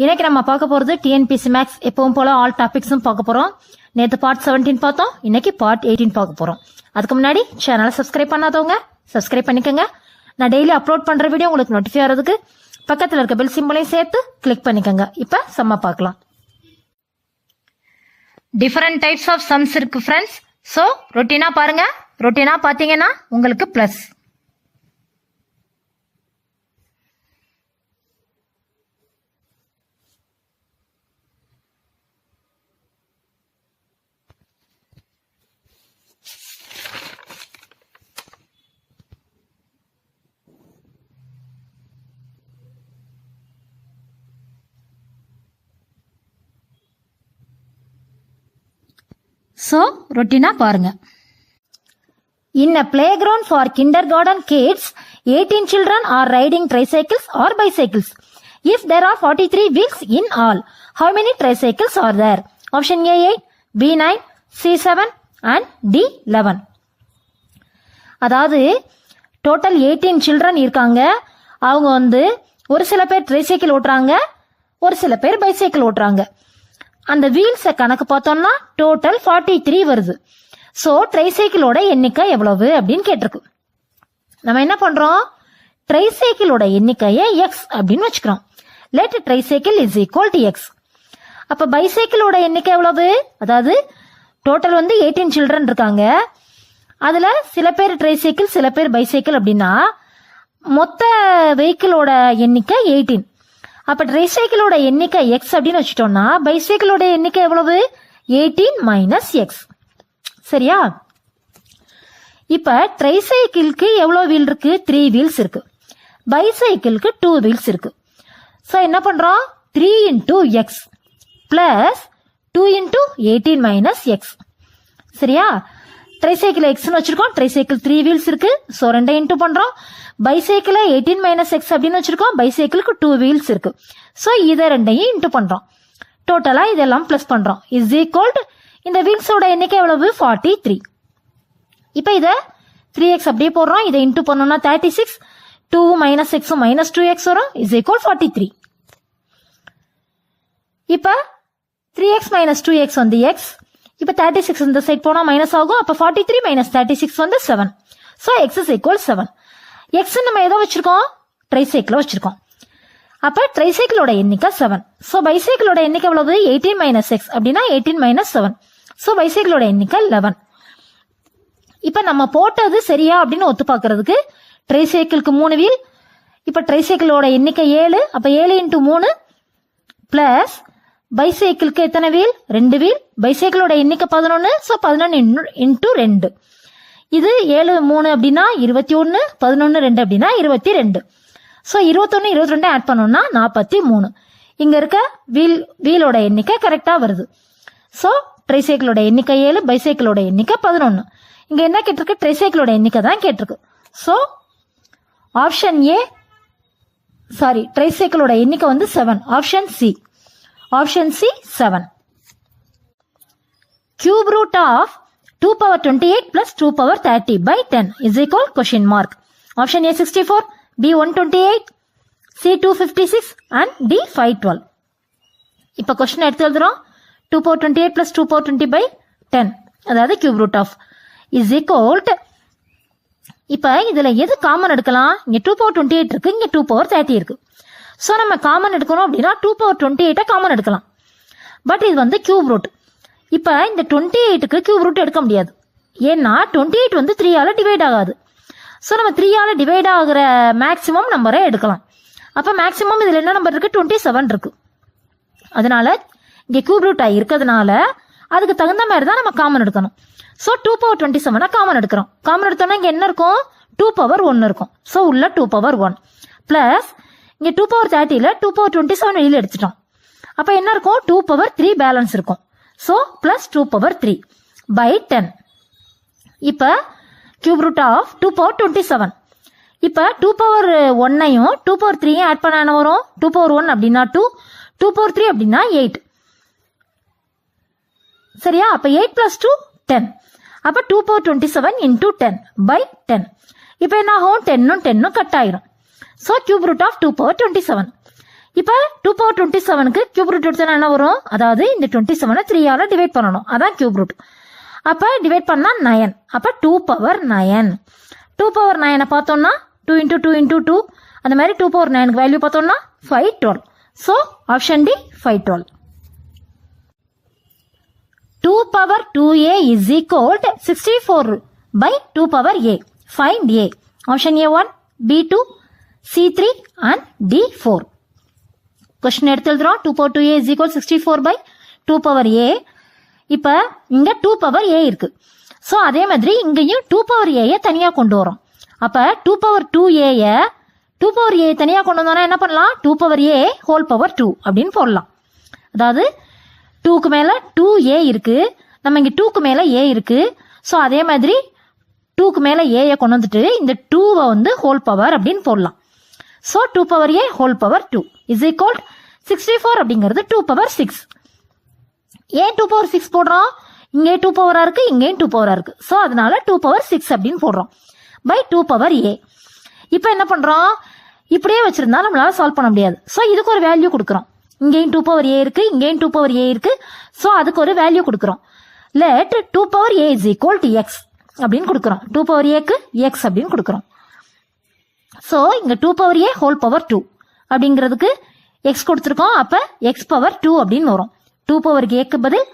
இன்னைக்கு நம்ம பார்க்க போறது டிஎன்பிசி மேக்ஸ் எப்பவும் போல ஆல் டாபிக்ஸும் பார்க்க போறோம். நேத்து பார்ட் 17 பார்த்தோம், இன்னைக்கு பார்ட் 18 பார்க்க போறோம். அதுக்கு முன்னாடி சேனலை சப்ஸ்கிரைப் பண்ணாதவங்க சப்ஸ்கிரைப் பண்ணிக்கோங்க. நான் டெய்லி அப்லோட் பண்ற வீடியோ உங்களுக்கு நோட்டிஃபை ஆகிறதுக்கு பக்கத்துல இருக்க பெல் சிம்பளையும் சேர்த்து கிளிக் பண்ணிக்கோங்க. இப்ப சம்ம பார்க்கலாம். டிஃபரெண்ட் டைப்ஸ் ஆஃப் சம்ஸ் இருக்கு ஃப்ரெண்ட்ஸ். ஸோ ரொட்டீனா பாருங்க. ரொட்டீனா பாத்தீங்கன்னா உங்களுக்கு பிளஸ். So, routine பாருங்க. In a playground for kindergarten kids, 18 children are riding tricycles or bicycles. If there are 43 wheels in all, how many tricycles are there? Option A 8, B 9, C 7 and D 11. அதாவது total 18 children இருக்காங்க. அவங்க ஒரு சில பேர் tricycle ஓட்டுறாங்க, ஒரு சில பேர் பைசைக்கிள் ஓட்டுறாங்க. அந்த வீல்ஸை கணக்கு பார்த்தோம்னா டோட்டல் 43 வருது. சோ ட்ரைசைக்கிளோட எண்ணிக்கை எவ்வளவு அப்படின்னு கேட்டிருக்கு. நம்ம என்ன பண்றோம், ட்ரைசைக்கிளோட எண்ணிக்கையை எக்ஸ் அப்படின்னு வச்சுக்கிறோம். Let tricycle is equal to X. அப்ப பைசைக்கிளோட எண்ணிக்கை எவ்வளவு, அதாவது டோட்டல் 18 சில்ட்ரன் இருக்காங்க. அதுல சில பேர் ட்ரைசைக்கிள் சில பேர் பைசைக்கிள் அப்படின்னா மொத்த வெஹிக்கிளோட எண்ணிக்கை 18. அப்ப ட்ரைசைக்கிளோட எண்ணிக்கை எக்ஸ் அப்படின்னு வச்சுட்டோம்னா பைசைக்கிளோட எண்ணிக்கை எவ்வளவு, 18 மைனஸ் எக்ஸ். சரியா? இப்ப ட்ரைசைக்கிளுக்கு எவ்வளவு வீல் இருக்கு, 3 வீல்ஸ் இருக்கு. பைசைக்கிளுக்கு 2 வீல்ஸ் இருக்கு. சோ என்ன பண்றோம், 3 into X plus 2 into 18 minus X. சரியா? ட்ரைசைக்கிள் எக்ஸ்னு வச்சிருக்கோம், ட்ரைசைக்கிள் 3 வீல்ஸ் இருக்கு. சோ 2 இன்டூ பண்றோம். பைசைக்கிள் 18 மைனஸ் எக்ஸ் அப்படின்னு வச்சிருக்கோம், பைசைக்கிளுக்கு 2 வீல்ஸ் இருக்கு. சோ இதை 2ஐயும் இன்டூ பண்றோம். டோட்டலா இதெல்லாம் பிளஸ் பண்றோம். இஸ் ஈக்குவல் டு இந்த வீல்ஸோட எண்ணிக்கை எவ்வளவு, 43. இப்ப இத 3x அப்படியே போடுறோம். இதை இன்டூ பண்ணோம்னா 36, 2 மைனஸ் எக்ஸும் மைனஸ் 2x வரும். Is equal 43. இப்ப 3x மைனஸ் 2x x. இப்ப 36 இந்த சைட் போனா மைனஸ் ஆகும். அப்ப 43 minus 36 7. So x is equal 7. x நம்ம எதை வச்சிருக்கோம், ட்ரைசைக்கிள் வச்சிருக்கோம். அப்ப ட்ரைசைக்கிளோட எண்ணிக்கை 7. சோ பைசைக்கிளோட எண்ணிக்கை எவ்வளவு, 18 மைனஸ் எக்ஸ் அப்படின்னா 18 மைனஸ் 7. சோ பைசைக்கிளோட எண்ணிக்கை 11. இப்ப நம்ம போட்டது சரியா அப்படின்னு ஒத்து பாக்குறதுக்கு ட்ரைசைக்கிளுக்கு 3 வீல். இப்ப ட்ரைசைக்கிளோட எண்ணிக்கை 7. அப்ப 7 இன்டூ 3 பிளஸ் பைசைக்கிளுக்கு எத்தனை வீல், 2 வீல். பைசைக்கிளோட எண்ணிக்கை 11. So 11 into 2. இது 7 3 அப்படின்னா 21, 11 2 அப்படின்னா 22. சோ 21 22 ஆட் பண்ணோம்னா 43. இங்க இருக்க வீலோட எண்ணிக்கை கரெக்டா வருது. சோ ட்ரைசைக்கிளோட எண்ணிக்கை 7, பைசைக்கிளோட எண்ணிக்கை 11. இங்க என்ன கேட்டிருக்கு, ட்ரைசைக்கிளோட எண்ணிக்கை தான் கேட்டிருக்கு. சோ ஆப்ஷன் ஏ, சாரி ட்ரைசைக்கிளோட எண்ணிக்கை 7. Option C. Option C 7. Cube root of 2 power 28 plus 2 power 30 by 10 is equal question mark. Option A 64, B 128, C 256 and D 512. இப்ப question எடுத்து எழுதுறோம். 2 power 28 plus 2 power 20 by 10 அதாவது cube root of is equal to, இப்ப இதுல எது common எடுக்கலாம், இங்க 2 power 28 இருக்கு, இங்க 2 power 30 இருக்கு. சோ நம்ம காமன் எடுக்கணும் அப்படின்னா 2 power 28 காமன் எடுக்கலாம். பட் இது cube root. இப்ப இந்த 28க்கு கியூப் ரூட் எடுக்க முடியாது. ஏன்னா 28 3 ஆல டிவைட் ஆகாது. சோ நம்ம 3 ஆல டிவைட் ஆகுற மேக்ஸிமம் நம்பரை எடுக்கலாம். அப்ப மேக்ஸிமம் இதுல என்ன நம்பர் இருக்கு, 27 இருக்கு. அதனால இங்க கியூப் ரூட் இருக்கிறதுனால அதுக்கு தகுந்த மாதிரி தான் நம்ம காமன் எடுக்கணும். சோ 2 power 27 காமன் எடுக்கிறோம். காமன் எடுத்தோம்னா இங்க என்ன இருக்கும், 2 power 1 இருக்கும். சோ உள்ள 2 power 1 பிளஸ் இங்க 2 power 30ல 2 power 27 வெளியில எடுத்துட்டோம். அப்ப என்ன இருக்கும், 2 power 3 பேலன்ஸ் இருக்கும். So plus 2 power 3 by 10. இப்ப cube root of 2 power 27. இப்ப 2 power 1ஐயும் 2 power 3ஐயும் ஆட் பண்ண என்ன வரும், 2 power 1 அப்படின்னா 2, 2 power 3 அப்படின்னா 8. சரியா? அப்ப 8 plus 2 10. அப்ப 2 power 27 into 10 by 10. இப்ப என்ன ஆகும், 10 கட் ஆயிரும். So cube root of 2 power 27. இப்ப 2 பவர் 27க்கு கியூப் ரூட் எடுத்தா என்ன வரும்? அதாவது இந்த 27 3ஆல டிவைட் பண்ணணும், அதான் கியூப் ரூட். அப்ப டிவைட் பண்ணா 9. அப்ப 2 பவர் 9. 2 பவர் 9 பார்த்தோம்னா 2 into 2 into 2, அந்த மாதிரி 2 பவர் 9 வேல்யூ பார்த்தோம்னா 512. So option D 512. 2 power 2a is equal to 64 by 2 power a. Find a. Option A1, B2, C3 and D4. Question எடுத்து எழுதுறோம். 2 power 2a is equal 64 by 2 power a. இப்ப இங்க 2 power a இருக்கு. So அதே மாதிரி இங்கேயும் 2 power a தனியா கொண்டு வரோம். அப்ப 2 power 2 power a தனியா கொண்டு வந்தோம்னா என்ன பண்ணலாம்? 2 power a whole power 2 அப்படின்னு போடலாம். அதாவது 2க்கு மேல 2a இருக்கு, நம்ம இங்க 2க்கு மேல a இருக்கு. சோ அதே மாதிரி 2க்கு மேல a கொண்டு வந்துட்டு இந்த 2வை வந்து ஹோல் பவர் அப்படின்னு போடலாம். So 2 power a whole power 2 is equal 64 அப்படிங்கிறது 2 பவர் 6. ஏன் 2 பவர் 6 போடுறோம்? இங்கே 2 பவரா இருக்கு, இங்கேயும் 2 பவரா இருக்கு. சோ அதனால 2 பவர் 6 அப்படின்னு போடுறோம் பை 2 பவர் a. இப்போ என்ன பண்றோம்? இப்படியே வச்சிருந்தா நம்மளால சால்வ் பண்ண முடியாது. சோ இதுக்கு ஒரு வேல்யூ கொடுக்குறோம். இங்கேயும் 2 பவர் a இருக்கு, இங்கேயும் 2 பவர் a இருக்கு. சோ அதுக்கு ஒரு வேல்யூ கொடுக்குறோம். Let 2 power a is equal to x அப்படின்னு கொடுக்குறோம். 2 பவர் ஏக்கு x அப்படின்னு கொடுக்குறோம். சோ இங்க 2 பவர் a ஹோல் பவர் 2 அப்படிங்கிறதுக்கு x கொடுத்துருக்கோம். அப்ப x பவர் 2 அப்படின்னு வரும். 2 பவர் ஏக்கு பதில்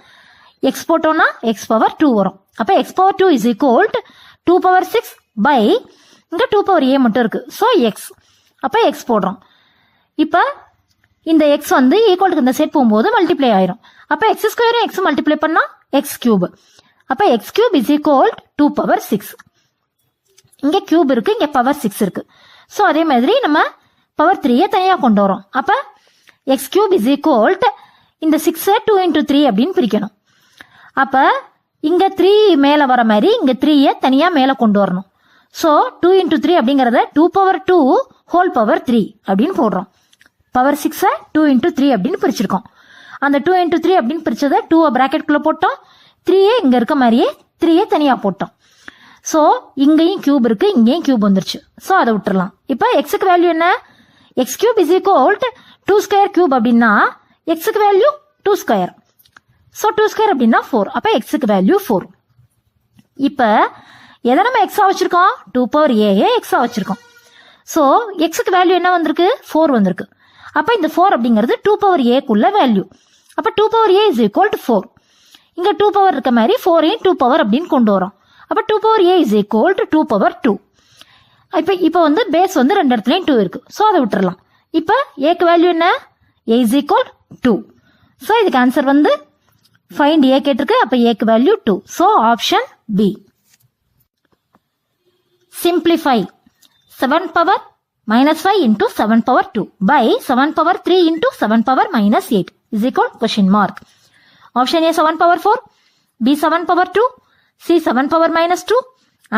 x போட்டோம்னா x பவர் 2 வரும். அப்ப x power 2 is equal to 2 power 6 by இங்க 2 பவர் a மட்டும் இருக்கு. So x. அப்ப x போடுறோம். இப்ப இந்த x வந்து ஈக்குவல் இந்த செட் போகும்போது மல்டிப்ளை ஆயிரும். அப்ப x ஸ்கொயரும் x மல்டிப்ளை பண்ணா x கியூப். அப்ப x cube is equal 2 power 6. இங்க கியூப் இருக்கு, இங்க பவர் 6 இருக்கு. சோ அதே மாதிரி நம்ம பவர் 3 தனியா கொண்டு வரோம். அப்ப x கியூப் இஸ் ஈக்குவல் இந்த 6 2 into 3 அப்படின்னு பிரிக்கணும். அப்ப இங்க 3 மேல வர மாதிரி இங்க 3 தனியா மேல கொண்டு வரணும். சோ 2 into 3 அப்படிங்கறத 2 பவர் 2 ஹோல் பவர் 3 அப்படின்னு போடுறோம். பவர் 6 2 into 3 அப்படின்னு பிரிச்சிருக்கோம். அந்த 2 into 3 அப்படின்னு பிரிச்சதை 2 பிராக்கெட் குள்ள போட்டோம். 3 இங்க இருக்க மாதிரியே 3 தனியா போட்டோம். சோ இங்கேயும் கியூப் இருக்கு, இங்கேயும் கியூப் வந்துருச்சு. சோ அதை விட்டுறலாம். இப்ப எக்ஸுக்கு வேல்யூ என்ன? X cube is equal 2 square cube அப்படின்னா எக்ஸுக்கு வேல்யூ 2 ஸ்கொயர். சோ 2 ஸ்கொயர் அப்படின்னா 4. அப்ப எக்ஸுக்கு வேல்யூ 4. இப்ப எதை நம்ம எக்ஸா வச்சிருக்கோம்? 2 பவர் ஏ எக்ஸா வச்சிருக்கோம். சோ எக்ஸுக்கு வேல்யூ என்ன வந்திருக்கு? 4 வந்திருக்கு. அப்ப இந்த 4 அப்படிங்கிறது 2 பவர் ஏக்குள்ள வேல்யூ. அப்ப 2 power a is equal to 4. இங்க 2 பவர் இருக்க மாதிரி 4ஐயும் 2 பவர் அப்படின்னு கொண்டு வரோம். அப்ப 2 power a is equal to 2 power 2. இப்ப வந்து பேஸ் வந்து ரெண்டு இடத்துலயும் 2 இருக்கு. சோ அதை விட்டுறலாம். இப்ப ஏக்கு வேல்யூ என்ன? A is equal 2. சோ இதுக்கு ஆன்சர் வந்து ஃபைண்ட் ஏ கேட்டிருக்கு. அப்ப ஏக்கு value 2. So option B. Simplify 7 power minus 5 into 7 power 2 by 7 power 3 into 7 power minus 8 is equal question mark. Option A 7 power 4, B 7 power 2, C 7 power minus 2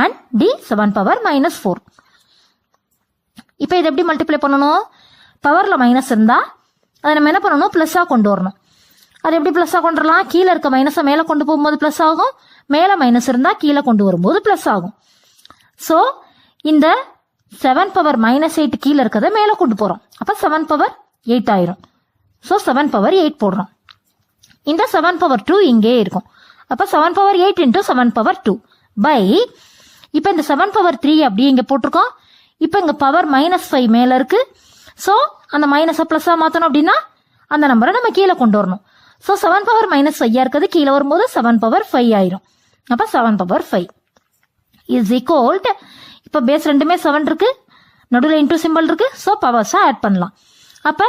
and D 7 power minus 4. இப்போ இது எப்படி multiply பண்ணணும்? பவர்ல minus இருந்தா அதை நம்ம என்ன பண்ணணும்? பிளஸ்ஸா கொண்டு வரணும். அது எப்படி பிளஸ்ஸா கொண்டு வரலாம்? கீழே இருக்க மைனஸை மேல கொண்டு போகும்போது பிளஸ் ஆகும், மேல மைனஸ் இருந்தா கீழே கொண்டு வரும்போது பிளஸ் ஆகும். சோ இந்த 7 பவர் மைனஸ் 8 கீழே இருக்கிறத மேல கொண்டு போறோம். அப்ப 7 பவர் 8 ஆயிரும். சோ 7 பவர் 8 போடுறோம். இந்த 7 பவர் 2 இங்கே இருக்கும். அப்ப 7 பவர் 8 into 7 பவர் 2 பை இப்ப இந்த 7 பவர் 3 அப்படி இங்க போட்டிருக்கோம். இப்ப இங்க பவர் மைனஸ் 5 மேல இருக்கு. சோ அந்த மைனஸை பிளஸ்ஸா மாத்தணும் அப்படின்னா அந்த நம்பரை நம்ம கீழே கொண்டு வரணும். சோ 7 பவர் மைனஸ் 5 இருக்கிறது கீழே வரும்போது 7 பவர் 5 ஆயிரும். அப்ப 7 பவர் 5 இஸ் ஈக்குவல். இப்ப பேஸ் ரெண்டுமே 7 இருக்கு, நடுவில் இன்டூ சிம்பிள் இருக்கு. சோ பவர்ஸா ஆட் பண்ணலாம். அப்ப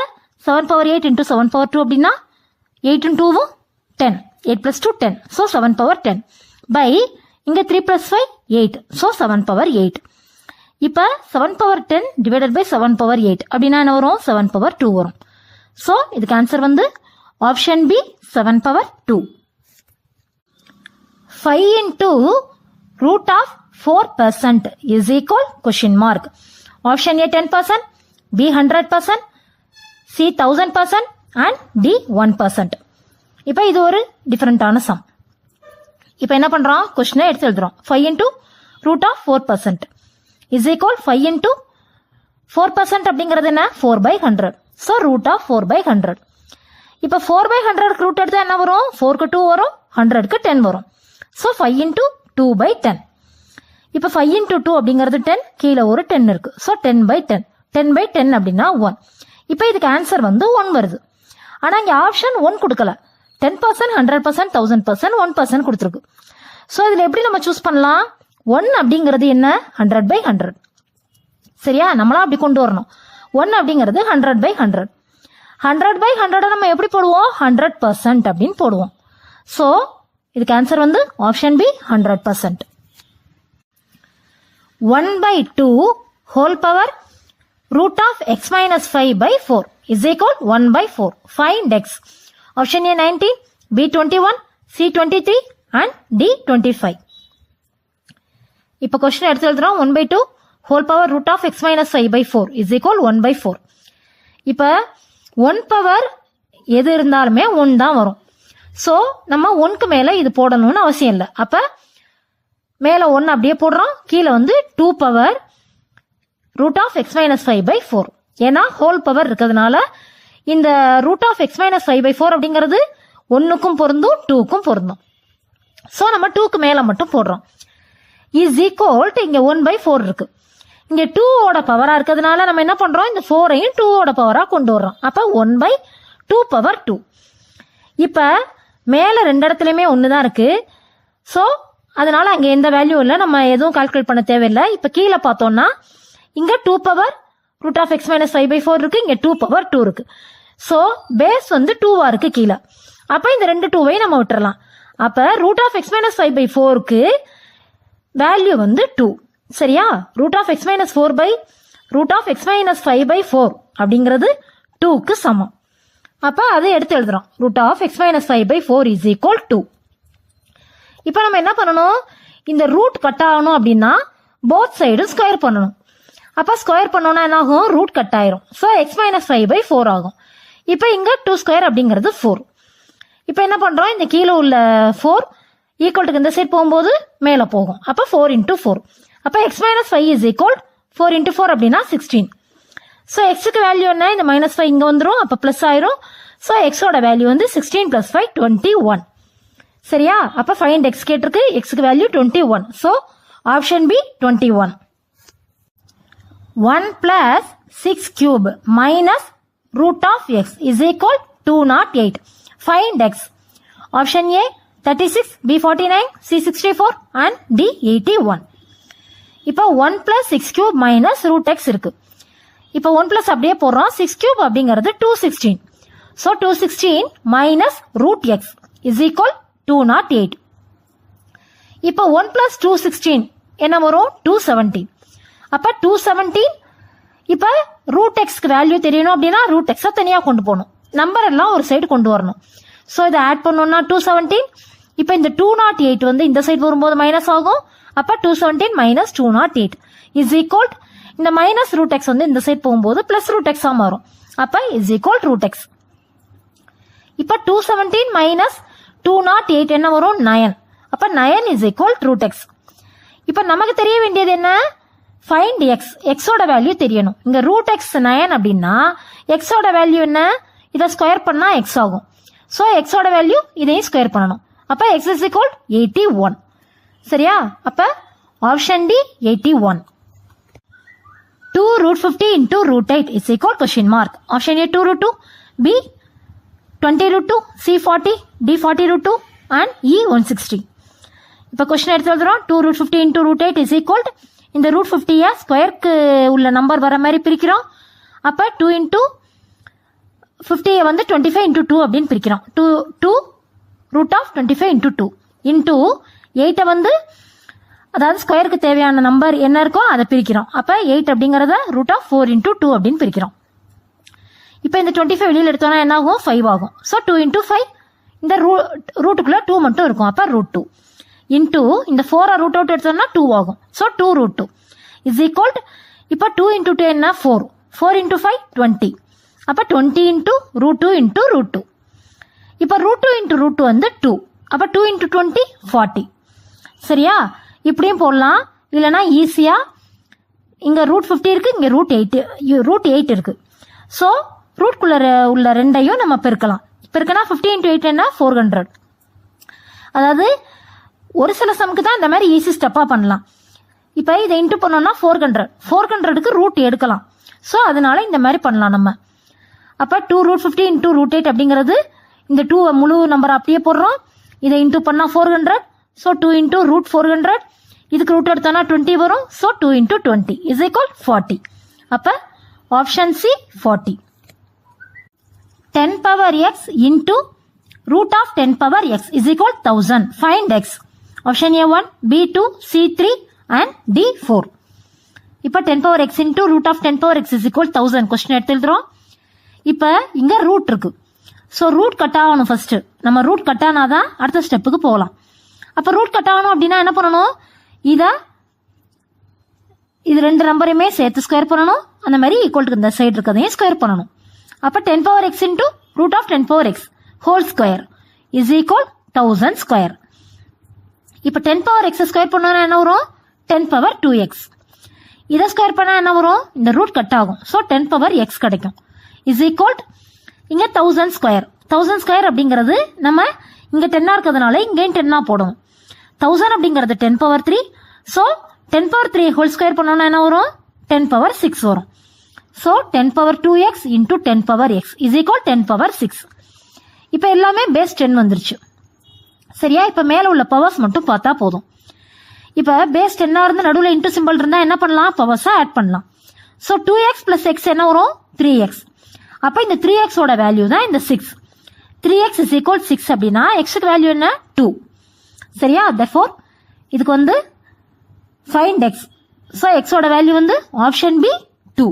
7 பவர் 8 into 7 பவர் 2 அப்படின்னா 8 into 2 10, 8 plus 2 10. So 7 power 10 by இங்க 3 plus 5 8. So 7 power 8. இப்ப 7 power 10 divided by 7 power 8 அப்படின்னா என்ன வரும்? 7 power 2 வரும். So இதுக்கு ஆன்சர் வந்து option B 7 power 2. 5 into root of 4% is equal question mark. Option A 10%, B 100%, C 1000% and D 1%. இப்ப இது ஒரு டிஃபரெண்டான சம். இப்ப என்ன பண்றோம்? கொஸ்டினை எடுத்து எழுதுறோம். 5 into root of 4% is equal 5 into 4% அப்படிங்கிறது என்ன? 4 by 100. So root of 4/100. இப்போ 4/100 ரூட் எடுத்தால் என்ன வரும்? 4க்கு 2 வரும், 100க்கு 10 வரும். ஸோ 5 × 2/10. இப்போ 5 × 2 அப்படிங்கிறது 10, கீழே ஒரு 10 இருக்கு. ஸோ 10/10. 10/10 அப்படின்னா 1. இப்போ இதுக்கு ஆன்சர் வந்து 1 வருது. ஆனால் இங்கே ஆப்ஷன் 1 கொடுக்கல. 10%, 100%, 1000%, 1% கொடுத்துருக்கு. ஸோ இதில் எப்படி நம்ம சூஸ் பண்ணலாம்? 1 அப்படிங்கிறது என்ன? 100/100. சரியா? நம்மளாம் அப்படி கொண்டு வரணும். 1 அப்படிங்கிறது 100/100. 100/100 நம்ம எப்படி போடுவோம்? 100% அப்படின்னு போடுவோம். ஸோ இதுக்கு ஆன்சர் வந்து option B 100%. 1/2 whole power root of x minus 5/4 is equal 1/4. Find x. Option A 19, B 21, C 23 and D 25. இப்போ கொஸ்டின் எடுத்து எழுதுறோம். 1/2 whole power root of x minus 5/4 is equal 1/4. இப்போ 1 பவர் எது இருந்தாலுமே 1 தான் வரும். ஸோ நம்ம 1க்கு மேலே இது போடணும்னு அவசியம் இல்லை. அப்போ மேலே 1 அப்படியே போடுறோம், கீழே வந்து 2 power root of x minus 5/4. ஏன்னா ஹோல் பவர் இருக்கிறதுனால இந்த ரூட் ஆஃப் எக்ஸ் மைனஸ் 5/4 அப்படிங்கிறது 1க்கும் பொருந்தும் 2க்கும் பொருந்தும். ஸோ நம்ம 2க்கு மேலே மட்டும் போடுறோம். இஸ் ஈக்குவல் டு இங்கே 1/4 இருக்கு. இங்கே 2ஓட பவராக இருக்கிறதுனால நம்ம என்ன பண்ணுறோம்? இந்த 4ஐயும் 2ஓட பவராக கொண்டு வர்றோம். அப்போ 1/2 இப்போ மேலே 2 இடத்துலையுமே 1 தான் இருக்கு. ஸோ அதனால அங்கே எந்த வேல்யூ இல்லை, நம்ம எதுவும் கால்குலேட் பண்ண தேவையில்லை. இப்போ கீழே பார்த்தோம்னா இங்கே 2 power root of x minus 5/4 இருக்கு, இங்கே 2 பவர் 2 இருக்கு. ஸோ பேஸ் வந்து 2வா இருக்கு கீழே. அப்போ இந்த 2 2வையும் நம்ம விட்டுறலாம். அப்போ ரூட் ஆஃப் எக்ஸ் மைனஸ் 5/4க்கு வேல்யூ வந்து 2. சரியா? Root of x minus 4 root of x minus 5/4 அப்படிங்கிறது 2க்கு சமம். அப்போ அதை எடுத்து எழுதுறோம். Root of x minus 5/4 is equal 2. இப்போ நம்ம என்ன பண்ணணும்? இந்த ரூட் கட் ஆகணும் அப்படின்னா போத் சைடும் ஸ்கொயர் பண்ணணும். அப்போ ஸ்கொயர் பண்ணோன்னா என்ன ஆகும்? ரூட் கட் ஆயிரும். ஸோ எக்ஸ் மைனஸ் 5/4 ஆகும். இப்போ இங்கே 2² அப்படிங்கிறது 4. இப்போ என்ன பண்ணுறோம்? இந்த கீழே உள்ள 4 ஈக்குவல்ட்டுக்கு இந்த சைட் போகும்போது மேலே போகும். அப்போ 4 × 4. அப்போ எக்ஸ் மைனஸ் 5 இஸ் ஈக்குவல் 4 × 4 அப்படின்னா 16. ஸோ எக்ஸுக்கு வேல்யூ என்ன? இந்த -5 இங்கே வந்துடும், அப்போ ப்ளஸ் ஆயிரும். ஸோ எக்ஸோட வேல்யூ வந்து 16 + 5 21. சரியா? அப்போ ஃபைண்ட் எக்ஸ் கேட்டிருக்கு, எக்ஸுக்கு value 21. So option B 21. 1 + 6³ minus root of x is equal 208. Find x. Option A 36, B 49, C 64 and D 81. இப்போ 1 + 6³ minus root x இருக்கு. இப்போ 1 + அப்படியே போடுறோம். 6³ அப்படிங்கிறது 216. So 216 minus root x is equal 208. இப்போ 1 + 216 என்ன வரும்? 217. அப்போ 217. இப்போ ரூட் எக்ஸ்க்கு வேல்யூ தெரியணும் அப்படின்னா ரூட் எக்ஸை தனியாக கொண்டு போகணும், நம்பர் எல்லாம் ஒரு சைடு கொண்டு வரணும். ஸோ இதை ஆட் பண்ணோம்னா 217. இப்போ இந்த 208 வந்து இந்த சைடு வரும்போது மைனஸ் ஆகும். அப்போ 217 - 208 இஸ் ஈக்குவல் இந்த மைனஸ் ரூட் எக்ஸ் வந்து இந்த சைடு போகும்போது பிளஸ் ரூட் எக்ஸாக மாறும். அப்போ இஸ் ஈக்குவல் ரூட் எக்ஸ். இப்போ 217 - 208 என்ன வரும்? 9. அப்போ 9 இஸ் ஈக்குவல் ரூட் எக்ஸ். இப்போ நமக்கு தெரிய வேண்டியது என்ன? Find X. எக்ஸோட வேல்யூ தெரியணும். இங்கே ரூட் எக்ஸ் 9 அப்படின்னா எக்ஸோட வேல்யூ என்ன? இதை ஸ்கொயர் பண்ணால் எக்ஸ் ஆகும். ஸோ எக்ஸோட வேல்யூ இதையும் ஸ்கொயர் பண்ணணும். அப்போ எக்ஸ் இஸ் ஈக்குவல் 81. சரியா? அப்போ option D 81. 2√50 × √8 is equal (?). Option A 2√2, B 20√2, C 40, D 40√2 and E 160. இப்போ கொஸ்டின் எடுத்து எழுதுறோம். 2√50 × √8 is equal இந்த √50 ஸ்கொயருக்கு உள்ள நம்பர் வர மாதிரி பிரிக்கிறோம். அப்போ 2 × 50 வந்து 25 × 2 அப்படின்னு பிரிக்கிறோம். 2 √25 × 2 இன்டூ 8 வந்து அதாவது ஸ்கொயருக்கு தேவையான நம்பர் என்ன இருக்கோ அதை பிரிக்கிறோம். அப்போ 8 அப்படிங்கிறத √4 × 2 அப்படின்னு பிரிக்கிறோம். இப்போ இந்த 25 வெளியில் எடுத்தோம்னா என்ன ஆகும்? 5 ஆகும். ஸோ 2 × 5 இந்த ரூட்டுக்குள்ளே 2 மட்டும் இருக்கும். அப்போ √2 இன்டூ இந்த 4 ரூட் அவுட் எடுத்தோம்னா 2 ஆகும். ஸோ 2√2 இஸ் ஈக்குவல் இப்போ 2 × 2 என்ன? 4. 4 × 5 20. அப்போ 20 × √2 × √2. இப்போ √2 × √2 வந்து 2. அப்போ 2 × 20 40. சரியா? இப்படியும் போடலாம். இல்லைனா ஈஸியாக இங்கே √50 இருக்குது, இங்கே √8 இருக்குது. ஸோ ரூட்குள்ள உள்ள ரெண்டையும் நம்ம பெருக்கலாம். பெருக்கனா 50 into 8 என்ன 400. அதாவது ஒரு சில சம்க்கு தான் இந்த மாதிரி ஈஸி ஸ்டெப்பா பண்ணலாம். இப்போ இதை இன்ட்டு பண்ணோம்னா 400க்கு ரூட் எடுக்கலாம். ஸோ அதனால இந்த மாதிரி பண்ணலாம் நம்ம. அப்போ 2 root 50 into root 8 அப்படிங்கிறது இந்த 2 முழு நம்பர் அப்படியே போடுறோம். இதை இன்ட்டு பண்ணா 400. So 2 into root 400. இதுக்கு ரூட் எடுத்தோம்னா 20 வரும். So 2 into 20 is equal 40. அப்போ option C 40. 10 power x into root of 10 power x is equal 1000. Find x. Option A1, B2, C3 and D4. இப்போ 10 power x into root of 10 power x is equal 1000. Question எடுத்து எழுதுறோம். இப்போ இங்க root இருக்கு. So root cut ஆகணும் first. நம்ம root cut ஆனாதான் அடுத்த ஸ்டெப்புக்கு போகலாம். அப்போ ரூட் கட் ஆகணும் அப்படின்னா என்ன பண்ணணும்? இது ரெண்டு நம்பரையுமே சேர்த்து ஸ்கொயர் பண்ணணும். அந்த மாதிரி ஈக்குவல் இந்த சைடு இருக்கிறதையும் ஸ்கொயர் பண்ணணும். அப்போ 10 power x into root of 10 power x whole square is equal 1000 square. இப்போ 10 power x ஸ்கொயர் பண்ணா என்ன வரும்? 10 power 2x. இதை ஸ்கொயர் பண்ணா என்ன வரும்? இந்த ரூட் கட் ஆகும். ஸோ 10 power x கிடைக்கும். இஸ் ஈக்குவல் இங்க 1000 ஸ்கொயர். 1000 ஸ்கொயர் அப்படிங்கிறது நம்ம இங்க 10 இருக்கிறதுனால இங்கேயும் 10 போடணும். 1000 அப்படிங்கிறது 10 power 3. So 10 power 3 whole square பண்ணோம்னா என்ன வரும்? 10 power 6 வரும். So 10 power 2x into 10 power x is equal 10 power 6. இப்போ எல்லாமே பேஸ் 10 வந்துருச்சு. சரியா? இப்போ மேல உள்ள பவர்ஸ் மட்டும் பார்த்தா போதும். இப்போ பேஸ் 10 இருந்து நடுவில் இன்டூ சிம்பிள் இருந்தா என்ன பண்ணலாம்? பவர்ஸா ஆட் பண்ணலாம். ஸோ 2x plus x என்ன வரும்? 3x. அப்போ இந்த 3x ஓட வேல்யூ தான் இந்த 6. 3x is equal 6 அப்படின்னா xக்கு வேல்யூ என்ன? 2. சரியா? therefore இதுக்கு வந்து find x. ஸோ x ஓட வேல்யூ வந்து ஆப்ஷன் பி 2.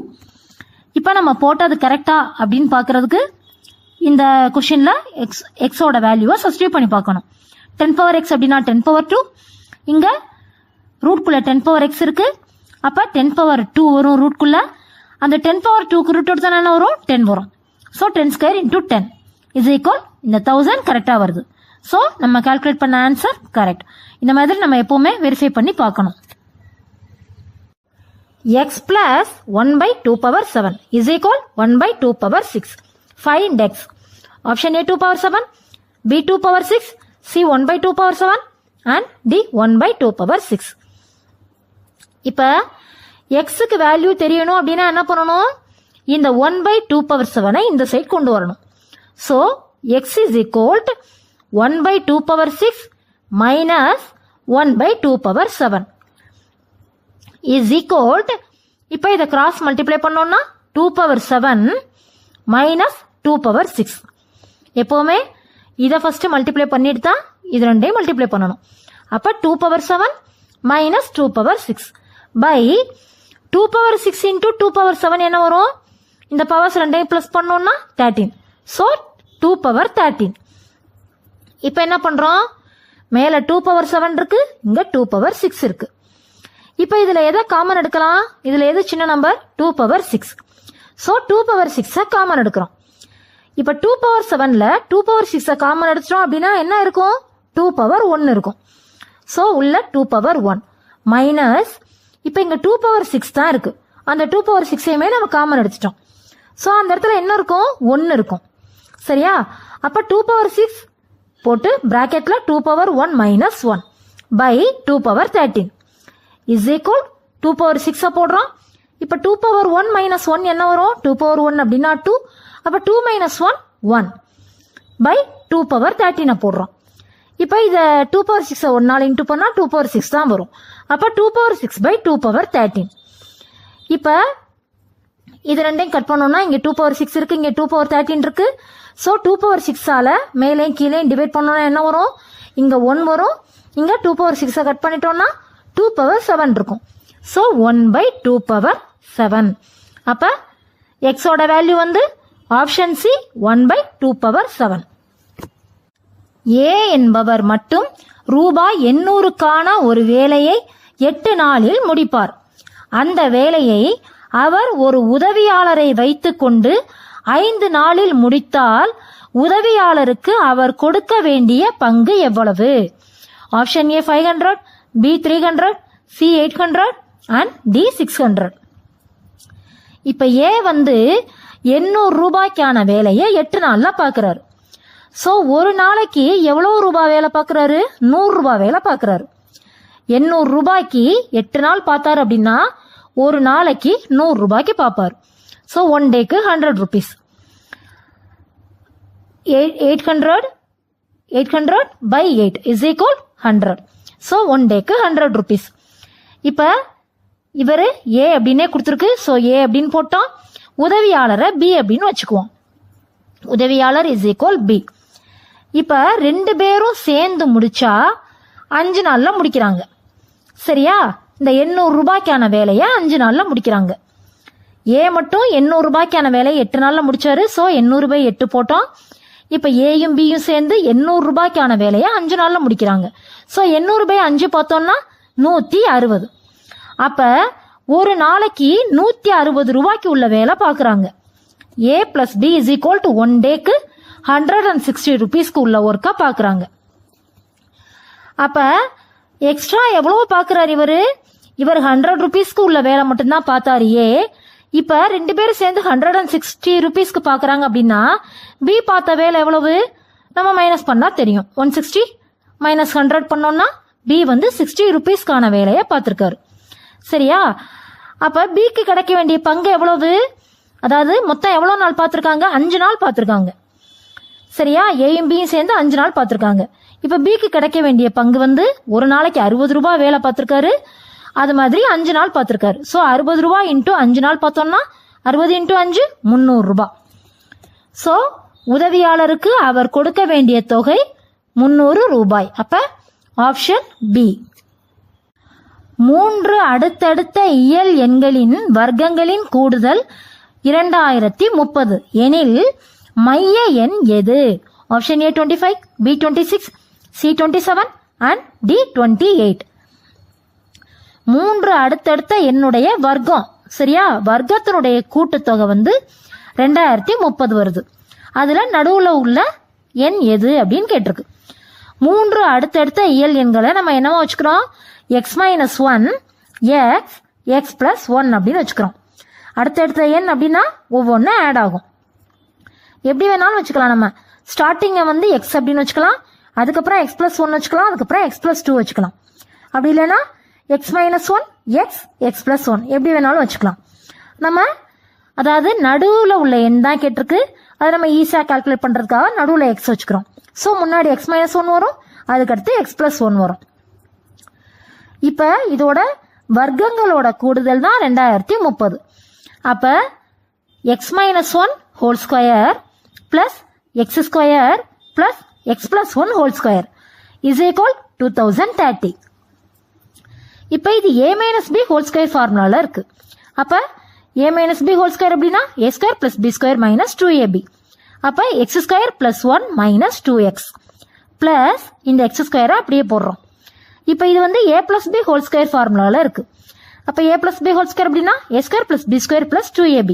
இப்போ நம்ம போட்டது கரெக்டா அப்படின்னு பார்க்கறதுக்கு இந்த கொஸ்டின்ல எக்ஸோட வேல்யூவை சப்ஸ்டியூட் பண்ணி பார்க்கணும். 10 power x அப்படின்னா 10 power 2. இங்க ரூட்குள்ள 10 power x இருக்கு. அப்ப 10 power 2 வரும் ரூட்குள்ள. அந்த 10 power 2க்கு ரூட் எடுத்தா என்ன வரும்? 10 வரும். So 10 square into 10 is equal இந்த 1000 கரெக்டா வருது. ஸோ நம்ம கால்குலேட் பண்ண ஆன்சர் கரெக்ட். இந்த மாதிரி நம்ம எப்பவுமே வெரிஃபை பண்ணி பார்க்கணும். x plus 1 by 2 power 7 is equal 1 by 2 power 6. Find x. Option A 2 power 7, B 2 power 6, C 1 by 2 power 7 and D 1 by 2 power 6. இப்ப xக்கு வேல்யூ தெரியணும் அப்படின்னா என்ன பண்ணணும்? இந்த 1 by 2 power 7 இந்த சைட் கொண்டு வரணும். So x is equal to 1 by 2 power 6 minus 1 by 2 power 7 is equal to இப்ப இதை கிராஸ் மல்டிப்ளை பண்ணோம்னா 2 power 7 minus 2 power 6. எப்பவுமே இதை ஃபர்ஸ்ட் மல்டிப்ளை பண்ணிட்டு தான் இது ரெண்டையும் மல்டிப்ளை பண்ணணும். அப்ப 2 power 7 minus 2 power 6 by 2 power 6 into 2 power 7 என்ன வரும்? இந்த பவர்ஸ் ரெண்டையும் பிளஸ் பண்ணோம்னா 13. So 2 power 13. இப்போ என்ன பண்றோம்? மேல 2 power 7 இருக்கு, இங்க 2 power 6 இருக்கு. இப்போ இதுல எதை காமன் எடுக்கலாம்? இதுல எது சின்ன number? 2 power 6. So 2 power 6 common எடுக்கிறோம். இப்போ 2 power 7ல 2 power 6 காமன் எடுத்துட்டோம் அப்படின்னா என்ன இருக்கும்? 2 power 1 இருக்கும். ஸோ உள்ள 2 power 1 மைனஸ் இப்போ இங்க 2 power 6 தான் இருக்கு. அந்த 2 power 6ஐயுமே நம்ம காமன் எடுத்துட்டோம். ஸோ அந்த இடத்துல என்ன இருக்கும்? 1 இருக்கும். சரியா? அப்ப 2 power 6 போட்டு பிராக்கெட்ல 2 power 1 minus 1 by 2 power 13 is equal 2 power 6 போடுறோம். இப்ப 2 power 1 minus 1 என்ன வரும்? 2 power 1 அப்படின்னா 2. அப்ப 2 minus 1 1 by 2 power 13 போடுறோம். இப்ப இத 2 power 6 1 இன்டு பண்ணா 2 power 6 தான் வரும். அப்ப 2 power 6 by 2 power 13. இப்ப இது ரெண்டையும் கட் பண்ணோம்னா இங்க 2 power 6 இருக்கு, இங்க 2 power 13 இருக்கு. சோ 2 power 6 ஆல மேலேயும் கீழேயும் டிவைட் பண்ணோம்னா என்ன வரும்? இங்க 1 வரும். இங்க 2 power 6 கட் பண்ணிட்டோம்னா 2 power 7 இருக்கும். So 1 by 2 power 7. அப்ப x ஓட வேல்யூ வந்து option C 1 by 2 power 7. A என்பவர் மட்டும் ரூபாய் 800க்கான ஒரு வேலையை 8 நாளில் முடிப்பார். அந்த வேலையை அவர் ஒரு உதவியாளரை வைத்துக்கொண்டு 5 நாளில் முடித்தால் உதவியாளருக்கு அவர் கொடுக்க வேண்டிய பங்கு எவ்வளவு? Option A 500, B 300, C 800 and D 600. இப்ப ஏ வந்து 800 ரூபாய்க்கான வேலையை 8 நாள்ல பாக்குறாரு. சோ ஒரு நாளைக்கு எவ்வளவு ரூபாய் வேலை பாக்குறாரு? 100 ரூபாய் வேலை பாக்குறாரு. 800 ரூபாய்க்கு 8 நாள் பார்த்தாரு அப்படின்னா ஒரு நாளைக்கு 100 ரூபாய்க்கு பார்ப்பாரு. சோ 1 டேக்கு 100 rupees. 800 by 8 is equal 100. So 1 டேக்கு 100 rupees. இப்ப இவரு ஏ அப்படின்னே கொடுத்துருக்கு. சோ ஏ அப்படின்னு போட்டோம். உதவியாளரை பி அப்படின்னு வச்சுக்குவோம். உதவியாளர் இஸ் ஈக்குவல் பி. இப்ப 2 பேரும் சேர்ந்து முடிச்சா 5 நாள்ல முடிக்கிறாங்க. சரியா? இந்த 800 ரூபாய்க்கான வேலையை 5 நாள்ல முடிக்கிறாங்க. ஏ மட்டும் 800 ரூபாய்க்கான வேலையை 8 நாள்ல முடிச்சாரு. சோ 800 by 8 போட்டோம். இப்ப ஏயும் பியும் சேர்ந்து 800 ரூபாய்க்கான வேலையை 5 நாள்ல முடிக்கிறாங்க. சோ 800 by 5 பார்த்தோம்னா 160. அப்ப ஒரு நாளைக்கு 160 ரூபாய்க்கு உள்ள வேலை பாக்குறாங்க. A plus B is equal to 1 டேக்கு 160 rupeesக்கு உள்ள ஒர்க்கா பாக்குறாங்க. அப்ப எக்ஸ்ட்ரா எவ்வளவு பாக்குறாரு இவர் 100 rupeesக்கு உள்ள வேலை மட்டும்தான் பார்த்தாரு ஏ. இப்ப 2 பேரும் சேர்ந்து 160 rupeesக்கு பாக்குறாங்க அப்படின்னா பி பார்த்த வேலை எவ்வளவு நம்ம மைனஸ் பண்ணா தெரியும். 160 மைனஸ் 100 பண்ணோம்னா பி 60 rupeesக்கான வேலையை பார்த்திருக்காரு. சரியா? அப்ப பிக்கு கிடைக்க வேண்டிய பங்கு எவ்வளவு? அதாவது மொத்தம் எவ்வளவு நாள் பார்த்திருக்காங்க? 5 நாள் பார்த்திருக்காங்க. சரியா? ஏயும் பியும் சேர்ந்து 5 நாள் பார்த்திருக்காங்க. இப்ப பிக்கு கிடைக்க வேண்டிய பங்கு ஒரு நாளைக்கு 60 ரூபாய் வேலை பார்த்திருக்காரு. அது மாதிரி 5 நாள் பார்த்திருக்காரு. சோ 60 ரூபாய் இன்டூ 5 நாள் பார்த்தோம்னா 60 இன்டூ 5 300 ரூபாய். சோ உதவியாளருக்கு அவர் கொடுக்க வேண்டிய தொகை 300 ரூபாய். அப்ப ஆப்ஷன் பி. 3 அடுத்தடுத்த இயல் எண்களின் வர்க்கங்களின் கூடுதல் 2030 எனில் மைய எண் எது? Option A 25, B 26, C 27 and D 28. 3 அடுத்தடுத்த எண்ணுடைய வர்க்கம். சரியா? வர்க்கத்தினுடைய கூட்டுத்தொகை 2030 வருது. அதுல நடுவுல உள்ள எண் எது அப்படின்னு கேட்டிருக்கு. 3 அடுத்தடுத்த இயல் எண்களை நம்ம என்னவா வச்சுக்கிறோம்? x மைனஸ் 1 x பிளஸ் 1 அப்படின்னு வச்சுக்கிறோம். அடுத்தடுத்த எண் அப்படின்னா ஒவ்வொன்றும் ஆட் ஆகும். எப்படி வேணாலும் வச்சுக்கலாம். நம்ம ஸ்டார்டிங்கை எக்ஸ் அப்படின்னு வச்சுக்கலாம். அதுக்கப்புறம் எக்ஸ் பிளஸ் 1 வச்சுக்கலாம். அதுக்கப்புறம் எக்ஸ் பிளஸ் 2 வச்சுக்கலாம். அப்படி இல்லைன்னா எக்ஸ் மைனஸ் 1 எக்ஸ் பிளஸ் 1 எப்படி வேணாலும் வச்சுக்கலாம். நம்ம அதாவது நடுவில் உள்ள எண் தான் கேட்டிருக்கு. அதை நம்ம ஈஸியாக கால்குலேட் பண்ணுறதுக்காக நடுவில் எக்ஸ் வச்சுக்கிறோம். ஸோ முன்னாடி எக்ஸ் மைனஸ் 1 வரும். அதுக்கடுத்து எக்ஸ் பிளஸ் 1 வரும். இப்போ இதோட வர்க்கங்களோட கூடுதல் தான் 2030. அப்போ x minus 1 whole square plus x square plus x plus 1 whole square is equal 2030. இப்போ இது A minus B whole square ஃபார்முலால இருக்கு. அப்போ A minus B whole square அப்படின்னா A square plus B square minus 2ab. அப்போ x square plus 1 minus 2x plus இந்த x ஸ்கொயரை அப்படியே போடுறோம். இப்போ இது A plus B whole square ஃபார்முலால இருக்கு. அப்போ A plus B whole square அப்படின்னா A square plus B square plus 2ab.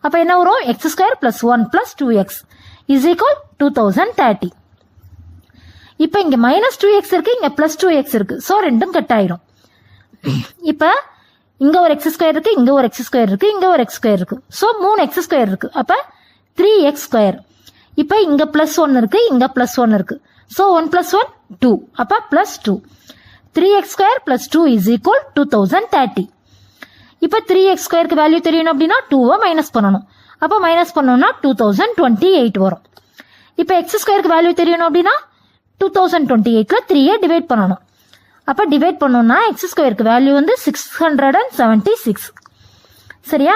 அப்போ என்ன வரும்? X square plus 1 plus 2x is equal 2030. இப்போ இங்க மைனஸ் 2x இருக்கு, இங்க பிளஸ் 2x இருக்கு. ஸோ ரெண்டும் கட் ஆயிடும். இப்போ இங்க ஒரு எக்ஸ் ஸ்கொயர் இருக்கு, இங்க ஒரு எக்ஸ் ஸ்கொயர் இருக்கு, இங்க ஒரு எக்ஸ் ஸ்கொயர் இருக்கு. ஸோ 3 எக்ஸ் ஸ்கொயர் இருக்கு. அப்ப 3x ஸ்கொயர். இப்போ இங்க பிளஸ் 1 இருக்கு, இங்க பிளஸ் 1 இருக்கு. So 1 plus 1 2. அப்ப plus 2. 3x square plus 2 is equal 2030. இப்போ 3x ஸ்கொயருக்கு வேல்யூ தெரியணும் அப்படின்னா 2வை மைனஸ் பண்ணணும். அப்போ மைனஸ் பண்ணோம்னா 2028 வரும். இப்போ எக்ஸ் ஸ்கொயருக்கு வேல்யூ தெரியணும் அப்படின்னா 2028ல 3யை டிவைட் பண்ணணும். அப்ப டிவைட் பண்ணோம்னா எக்ஸ் ஸ்கொயருக்கு வேல்யூ 676. சரியா?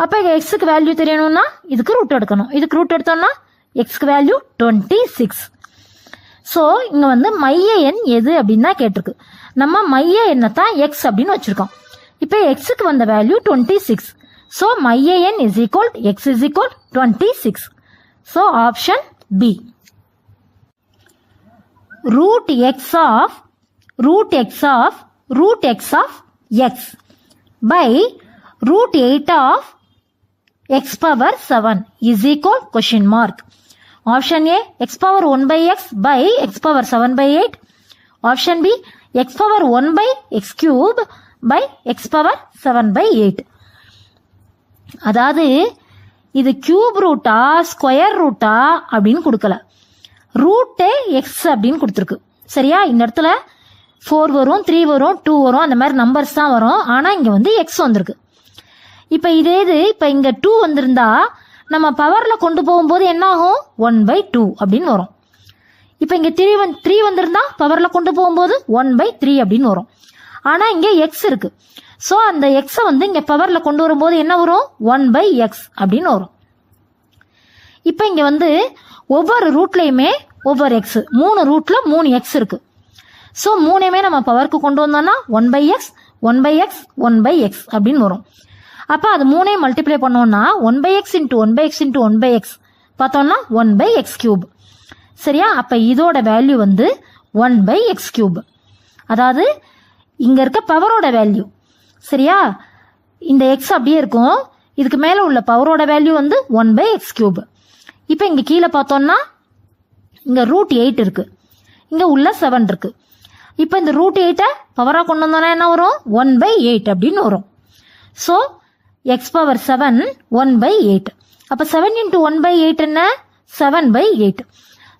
அப்ப எக்ஸுக்கு வேல்யூ தெரியணும்னா இதுக்கு ரூட் எடுக்கணும். இதுக்கு ரூட் எடுத்தோம்னா எக்ஸ்க்கு வேல்யூ 26. ஸோ இங்க மைய எண் எது அப்படின்னு கேட்டிருக்கு. நம்ம மைய எண்ணை தான் எக்ஸ் அப்படின்னு வச்சிருக்கோம். இப்போ எக்ஸுக்கு வந்த வேல்யூ 26. ஸோ மைய எண் is equal x is equal 26. So option B. root x of x by root 8 of x power 7 is equal question mark. Option A x power 1 by x by x power 7 by 8. Option B x power 1 by x cube by x power 7 by 8. அதாவது இது cube ரூட்டா square ரூட்டா அப்படின்னு கொடுக்கல, ரூட்டே X அப்படின்னு கொடுத்துருக்கு. சரியா? இந்த இடத்துல 4 வரும், 3 வரும், 2 வரும், அந்த மாதிரி நம்பர்ஸ் தான் வரும். ஆனால் இங்கே வந்து எக்ஸ் வந்திருக்கு. இப்போ இப்போ இங்கே 2 வந்திருந்தா நம்ம பவரில் கொண்டு போகும்போது என்ன ஆகும்? 1/2 அப்படின்னு வரும். இப்போ இங்கே 3 வந்திருந்தா பவரில் கொண்டு போகும்போது 1/3 அப்படின்னு வரும். ஆனால் இங்கே எக்ஸ் இருக்கு. ஸோ அந்த எக்ஸை வந்து இங்கே பவரில் கொண்டு வரும்போது என்ன வரும்? 1/x அப்படின்னு வரும். இப்போ இங்கே வந்து ஒவ்வொரு ரூட்லையுமே ஒவ்வொரு எக்ஸ், 3 ரூட்ல 3 எக்ஸ் இருக்கு. ஸோ 3மே நம்ம பவருக்கு கொண்டு வந்தோம்னா 1/x 1/x 1/x அப்படின்னு வரும். அப்போ அது 3ஐயும் மல்டிப்ளை பண்ணோம்னா 1/x into 1/x into 1/x பார்த்தோம்னா 1/x³. சரியா? அப்போ இதோட வேல்யூ வந்து 1/x³. அதாவது இங்க இருக்க பவரோட வேல்யூ. சரியா? இந்த எக்ஸ் அப்படியே இருக்கும், இதுக்கு மேல உள்ள பவரோட வேல்யூ வந்து 1/x³. இப்போ இங்க கீழே பார்த்தோம்னா இங்க √8 இருக்கு, இங்க உள்ள 7 இருக்கு. இப்போ இந்த √8 பவரா கொண்டு வந்தோம்னா என்ன வரும்? 1/8 அப்படின்னு வரும். So x⁻7 1/8. அப்போ 7 இன்ட்டு 1/8 என்ன? 7/8.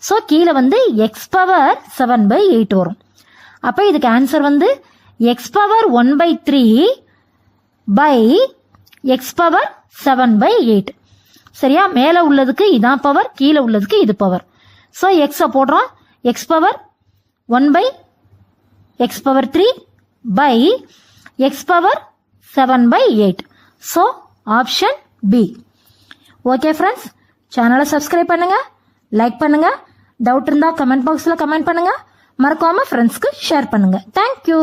ஸோ கீழே வந்து x⁻7/8 வரும். அப்போ இதுக்கு ஆன்சர் வந்து x⁻1/3 by x⁻7/8. சரியா? மேலே உள்ளதுக்கு இதான் பவர், கீழே உள்ளதுக்கு இது பவர். ஸோ எக்ஸை போடுறோம், x⁻1/x⁻3 by x⁻7/8. So option B. Okay friends, சேனலை சப்ஸ்கிரைப் பண்ணுங்க, லைக் பண்ணுங்க, டவுட் இருந்தால் கமெண்ட் பாக்ஸில் கமெண்ட் பண்ணுங்க, மறக்காம ஃப்ரெண்ட்ஸ்க்கு ஷேர் பண்ணுங்க. தேங்க்யூ.